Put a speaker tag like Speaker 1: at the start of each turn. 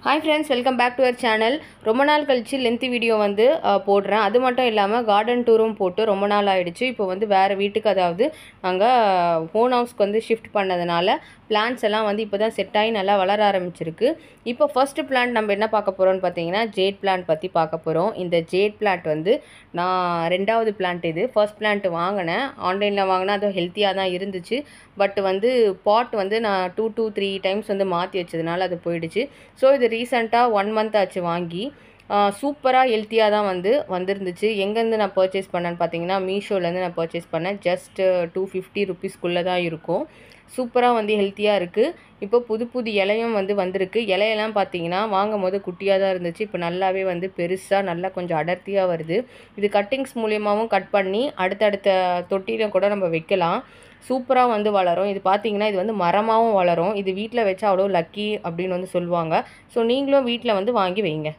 Speaker 1: Hi friends, welcome back to our channel. ரொம்ப நாள் கழிச்சு லென்த்தி வீடியோ வந்து போடுறேன். அது மட்டும் இல்லாமல் கார்டன் டூரும் போட்டு ரொம்ப நாள் ஆகிடுச்சு. இப்போ வந்து வேறு வீட்டுக்கு, அதாவது நாங்கள் ஓன் ஹவுஸ்க்கு வந்து ஷிஃப்ட் பண்ணதுனால பிளான்ட்ஸ் எல்லாம் வந்து இப்போ தான் செட் ஆகி நல்லா வளர ஆரம்பிச்சிருக்கு. இப்போ ஃபர்ஸ்ட் பிளான்ட் நம்ம என்ன பார்க்க போகிறோம்னு பார்த்தீங்கன்னா ஜேட் பிளான்ட் பற்றி பார்க்க போகிறோம். இந்த ஜேட் பிளான்ட் வந்து நான் ரெண்டாவது பிளான்ட். இது ஃபர்ஸ்ட் பிளான்ட் வாங்கினேன், ஆன்லைனில் வாங்கினேன். அது ஹெல்த்தியாக தான் இருந்துச்சு. பட் வந்து பாட் வந்து நான் 2 to 3 டைம்ஸ் வந்து மாற்றி வச்சதுனால அது போயிடுச்சு. ஸோ இது ரீசெண்டாக 1 month ஆச்சு வாங்கி. சூப்பராக ஹெல்த்தியாக தான் வந்துருந்துச்சு. எங்கேருந்து நான் பர்ச்சேஸ் பண்ணேன்னு பார்த்தீங்கன்னா மீஷோலேருந்து நான் பர்ச்சேஸ் பண்ணேன். ஜஸ்ட் 250 ருபீஸ்க்குள்ளே தான் இருக்கும். சூப்பராக வந்து ஹெல்த்தியாக இருக்குது. இப்போ புது புது இலையும் வந்திருக்கு. இலையெல்லாம் பார்த்தீங்கன்னா வாங்கும் போது குட்டியாக தான் இருந்துச்சு. இப்போ நல்லாவே வந்து பெருசாக நல்லா கொஞ்சம் அடர்த்தியாக வருது. இது கட்டிங்ஸ் மூலியமாகவும் கட் பண்ணி அடுத்தடுத்த தொட்டியில் கூட நம்ம வைக்கலாம். சூப்பராக வந்து வளரும். இது பார்த்தீங்கன்னா இது வந்து மரமாகவும் வளரும். இது வீட்டில் வச்சா அவ்வளோ லக்கி அப்படின்னு வந்து சொல்லுவாங்க. ஸோ நீங்களும் வீட்டில் வந்து வாங்கி வைங்க.